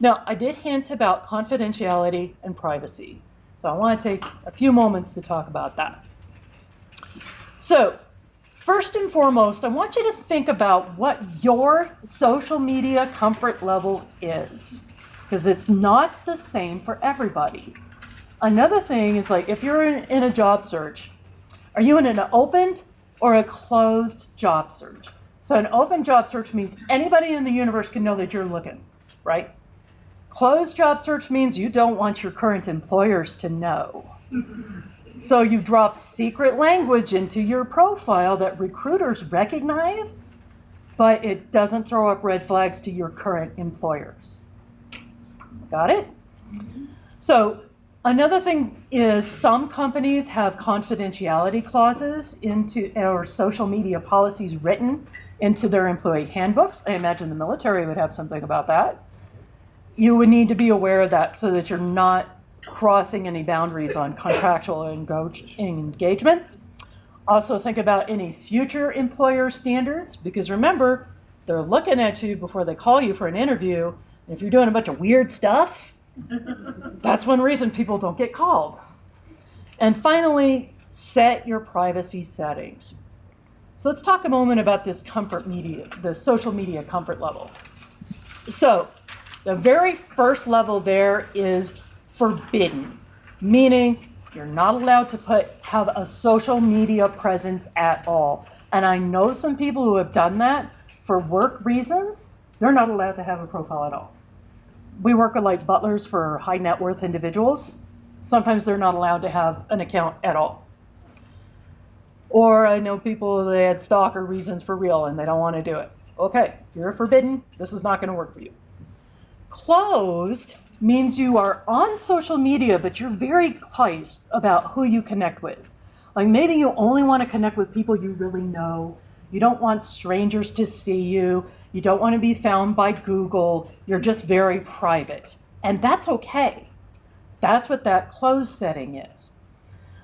Now, I did hint about confidentiality and privacy, so I want to take a few moments to talk about that. So, first and foremost, I want you to think about what your social media comfort level is, because it's not the same for everybody. Another thing is, like, if you're in a job search, are you in an open or a closed job search? So an open job search means anybody in the universe can know that you're looking, right? Closed job search means you don't want your current employers to know. So you drop secret language into your profile that recruiters recognize, but it doesn't throw up red flags to your current employers. Got it? So another thing is some companies have confidentiality clauses into or social media policies written into their employee handbooks. I imagine the military would have something about that. You would need to be aware of that so that you're not crossing any boundaries on contractual engagements. Also think about any future employer standards, because remember, they're looking at you before they call you for an interview. And if you're doing a bunch of weird stuff, that's one reason people don't get called. And finally, set your privacy settings. So let's talk a moment about this the social media comfort level. So the very first level there is forbidden, meaning you're not allowed to have a social media presence at all. And I know some people who have done that for work reasons. They're not allowed to have a profile at all. We work with like butlers for high net worth individuals. Sometimes they're not allowed to have an account at all. Or I know people that had stalker reasons for real and they don't want to do it. Okay, you're forbidden. This is not going to work for you. Closed means you are on social media, but you're very close about who you connect with. Like maybe you only want to connect with people you really know. You don't want strangers to see you. You don't want to be found by Google. You're just very private. And that's okay. That's what that closed setting is.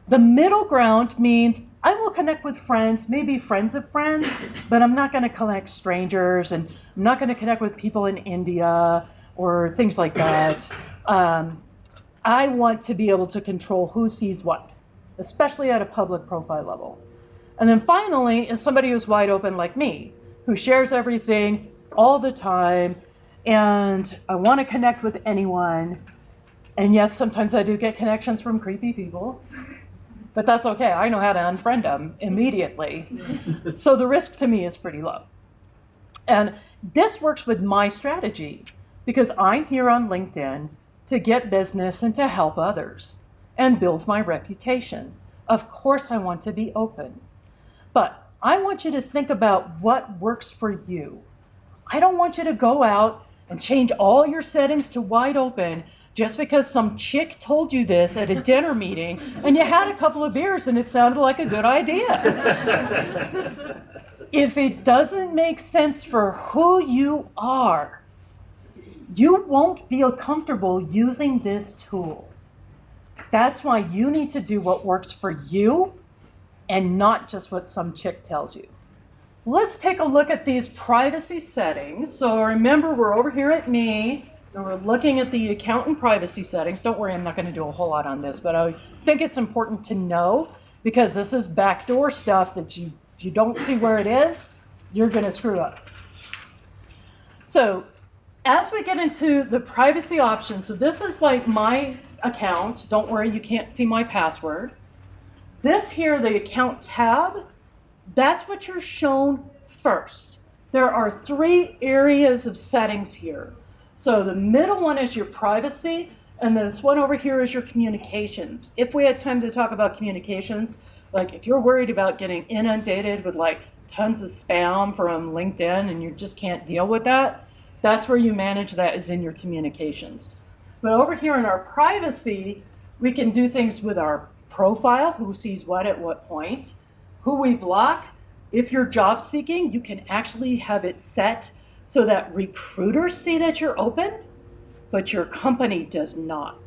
The middle ground means I will connect with friends, maybe friends of friends, but I'm not going to connect strangers, and I'm not going to connect with people in India or things like that. I want to be able to control who sees what, especially at a public profile level. And then finally is somebody who's wide open like me, who shares everything all the time, and I want to connect with anyone. And yes, sometimes I do get connections from creepy people, but that's okay. I know how to unfriend them immediately. So the risk to me is pretty low. And this works with my strategy because I'm here on LinkedIn to get business and to help others and build my reputation. Of course, I want to be open, but I want you to think about what works for you. I don't want you to go out and change all your settings to wide open just because some chick told you this at a dinner meeting and you had a couple of beers and it sounded like a good idea. If it doesn't make sense for who you are, you won't feel comfortable using this tool. That's why you need to do what works for you and not just what some chick tells you. Let's take a look at these privacy settings. So remember, we're over here at me, and we're looking at the account and privacy settings. Don't worry, I'm not going to do a whole lot on this, but I think it's important to know because this is backdoor stuff that if you don't see where it is, you're going to screw up. So as we get into the privacy options, so this is like my account. Don't worry, you can't see my password. This here, the account tab, that's what you're shown first. There are 3 areas of settings here. So the middle one is your privacy, and this one over here is your communications. If we had time to talk about communications, like if you're worried about getting inundated with like tons of spam from LinkedIn and you just can't deal with that, that's where you manage that, is in your communications. But over here in our privacy, we can do things with our profile, who sees what at what point, who we block. If you're job seeking, you can actually have it set so that recruiters see that you're open, but your company does not.